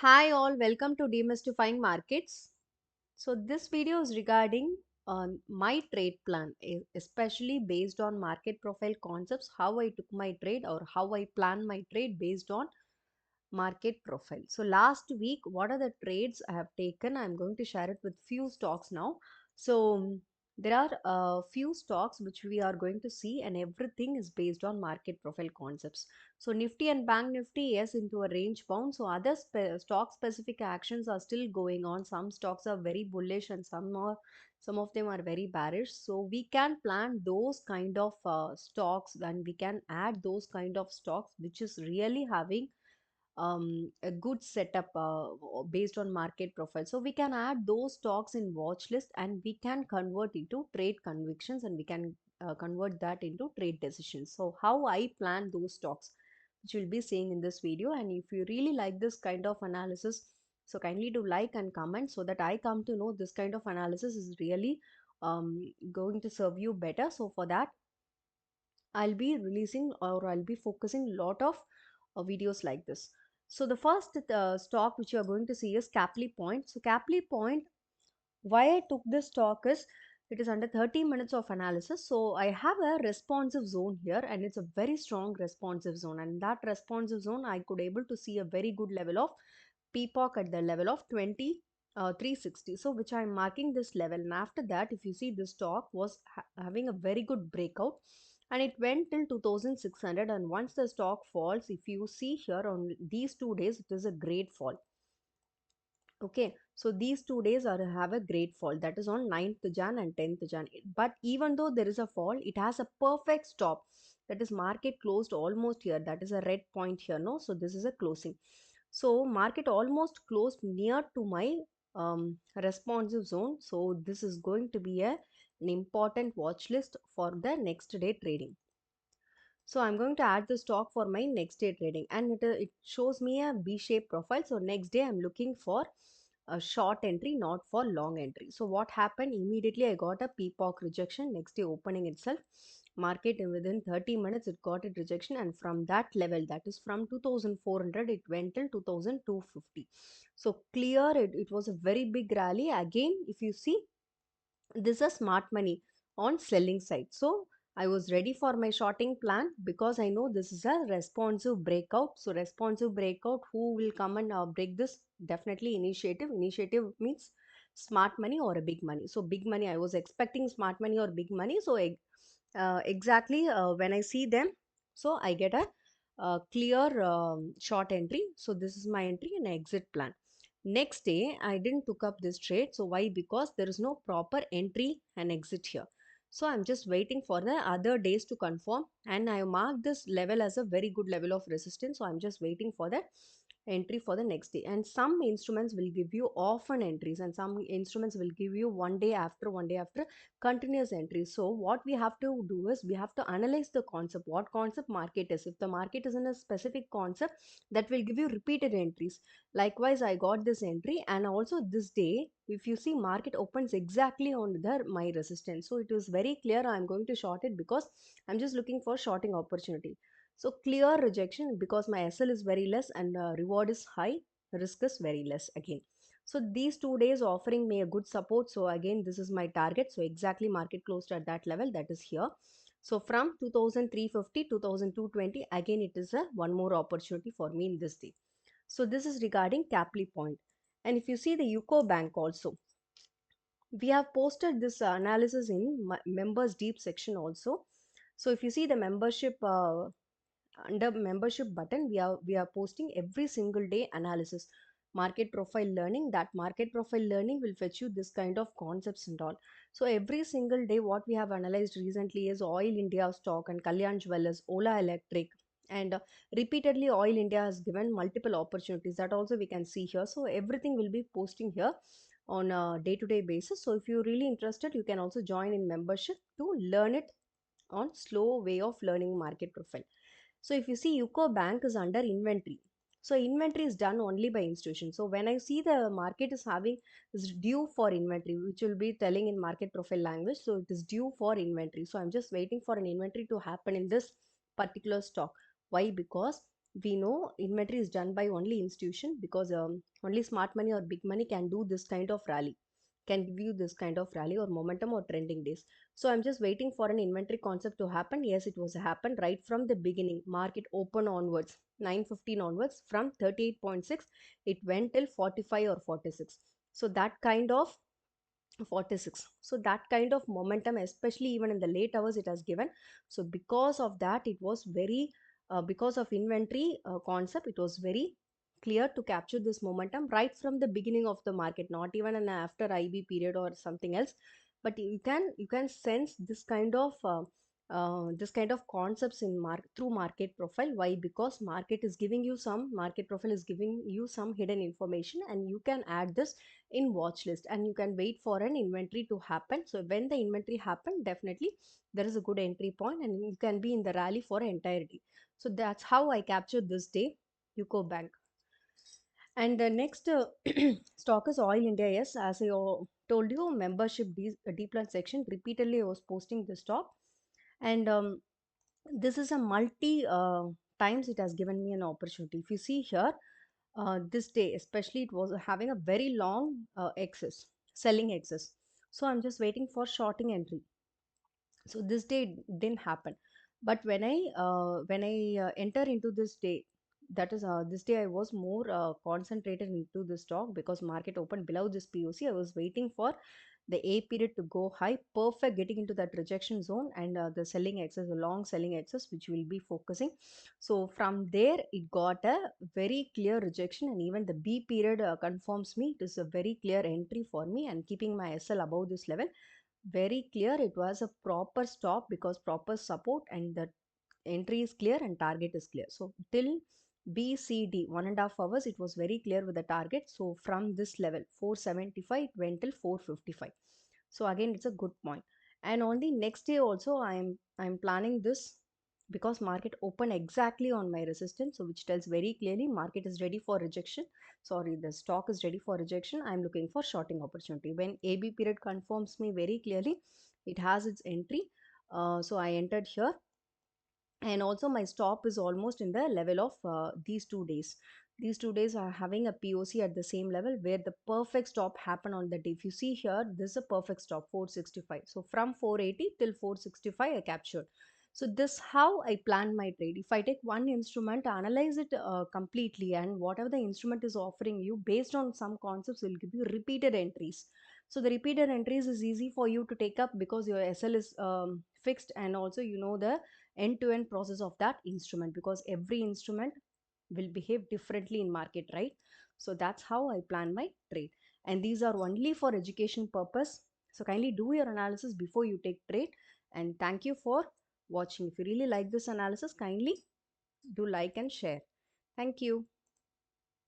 Hi all, welcome to Demystifying Markets. So this video is regarding my trade plan, especially based on market profile concepts, how I took my trade or how I plan my trade based on market profile. So last week, what are the trades I have taken? I'm going to share it with few stocks now. So there are a few stocks which we are going to see, and everything is based on market profile concepts. So Nifty and Bank Nifty, yes, into a range bound. So other stock specific actions are still going on. Some stocks are very bullish and some of them are very bearish. So we can plan those kind of stocks, and we can add those kind of stocks which is really having a good setup based on market profile. So we can add those stocks in watch list, and we can convert into trade convictions, and we can convert that into trade decisions. So how I plan those stocks, which you'll be seeing in this video. And if you really like this kind of analysis, so kindly do like and comment so that I come to know this kind of analysis is really going to serve you better. So for that, I'll be releasing or I'll be focusing a lot of videos like this. So the first stock which you are going to see is Caply Point. So Caply Point, why I took this stock is it is under 30 minutes of analysis. So I have a responsive zone here, and it's a very strong responsive zone. And that responsive zone, I could able to see a very good level of PPOC at the level of 360. So which I'm marking this level. And after that, if you see, this stock was having a very good breakout, and it went till 2600. And once the stock falls, if you see here on these 2 days, it is a great fall. Okay, so these 2 days are have a great fall, that is on 9th Jan and 10th Jan. But even though there is a fall, it has a perfect stop, that is market closed almost here, that is a red point here, no? So this is a closing. So market almost closed near to my responsive zone. So this is going to be an important watch list for the next day trading. So I'm going to add the stock for my next day trading, and it shows me a B-shaped profile. So next day I'm looking for a short entry, not for long entry. So what happened? Immediately I got a PPOC rejection. Next day opening itself, market within 30 minutes it got a rejection, and from that level, that is from 2400, it went till 2250. So clear, it was a very big rally. Again, if you see, this is smart money on selling side. So I was ready for my shorting plan because I know this is a responsive breakout. So responsive breakout, who will come and break this? Definitely initiative. Initiative means smart money or a big money. So big money, I was expecting smart money or big money. So exactly when I see them, so I get a clear short entry. So this is my entry and exit plan. Next day, I didn't took up this trade. So why? Because there is no proper entry and exit here. So I'm just waiting for the other days to confirm, and I marked this level as a very good level of resistance. So I'm just waiting for that entry for the next day. And some instruments will give you often entries, and some instruments will give you one day after continuous entries. So what we have to do is we have to analyze the concept, what concept market is. If the market is in a specific concept, that will give you repeated entries. Likewise, I got this entry, and also this day, if you see, market opens exactly on the my resistance. So it was very clear I'm going to short it because I'm just looking for shorting opportunity. So clear rejection because my SL is very less and reward is high, risk is very less again. So these 2 days offering me a good support. So again, this is my target. So exactly market closed at that level, that is here. So from 2350 2220, again it is a one more opportunity for me in this day. So this is regarding Caply Point. And if you see the UCO Bank also, we have posted this analysis in members deep section also. So if you see the membership under membership button, we are posting every single day analysis, market profile learning. That market profile learning will fetch you this kind of concepts and all. So every single day, what we have analyzed recently is Oil India stock and Kalyan Jewellers, Ola Electric, and repeatedly Oil India has given multiple opportunities, that also we can see here. So everything will be posting here on a day-to-day basis. So if you're really interested, you can also join in membership to learn it on slow way of learning market profile. So if you see, UCO Bank is under inventory. So inventory is done only by institution. So when I see the market is due for inventory, which will be telling in market profile language. So it is due for inventory. So I'm just waiting for an inventory to happen in this particular stock. Why? Because we know inventory is done by only institution, because only smart money or big money can do this kind of rally, can give you this kind of rally or momentum or trending days. So I'm just waiting for an inventory concept to happen. Yes, it was happened right from the beginning. Market open onwards, 9:15 onwards, from 38.6 it went till 45 or 46. So that kind of 46, so that kind of momentum, especially even in the late hours, it has given. So because of that, it was very because of inventory concept, it was very clear to capture this momentum right from the beginning of the market, not even an after IB period or something else. But you can sense this kind of concepts in through market profile. Why? Because market profile is giving you some hidden information, and you can add this in watch list, and you can wait for an inventory to happen. So when the inventory happen, definitely there is a good entry point, and you can be in the rally for entirety. So that's how I captured this day, UCO Bank. And the next stock is Oil India. Yes, as I told you, membership D plus section repeatedly I was posting the stock. And this is a multi times it has given me an opportunity. If you see here, this day especially, it was having a very long excess, selling excess. So I'm just waiting for shorting entry. So this day didn't happen. But when I enter into this day, that is this day, I was more concentrated into the stock, because market opened below this POC. I was waiting for the A period to go high, perfect, getting into that rejection zone, and the selling excess, the long selling excess, which will be focusing. So from there, it got a very clear rejection, and even the B period confirms me it is a very clear entry for me, and keeping my SL above this level, very clear. It was a proper stop, because proper support, and the entry is clear and target is clear. So till BCD 1.5 hours, it was very clear with the target. So from this level 475, it went till 455. So again, it's a good point. And on the next day also, I'm planning this, because market open exactly on my resistance, so which tells very clearly market is ready for rejection. Sorry, the stock is ready for rejection. I'm looking for shorting opportunity. When AB period confirms me very clearly, it has its entry. So I entered here, and also my stop is almost in the level of these 2 days. These 2 days are having a POC at the same level, where the perfect stop happen on the day. If you see here, this is a perfect stop, 465. So from 480 till 465 I captured. So this how I plan my trade. If I take one instrument, analyze it completely, and whatever the instrument is offering you based on some concepts will give you repeated entries. So the repeated entries is easy for you to take up, because your SL is fixed, and also you know the end-to-end process of that instrument, because every instrument will behave differently in market, right? So that's how I plan my trade, and these are only for education purpose. So kindly do your analysis before you take trade, and thank you for watching. If you really like this analysis, kindly do like and share. Thank you.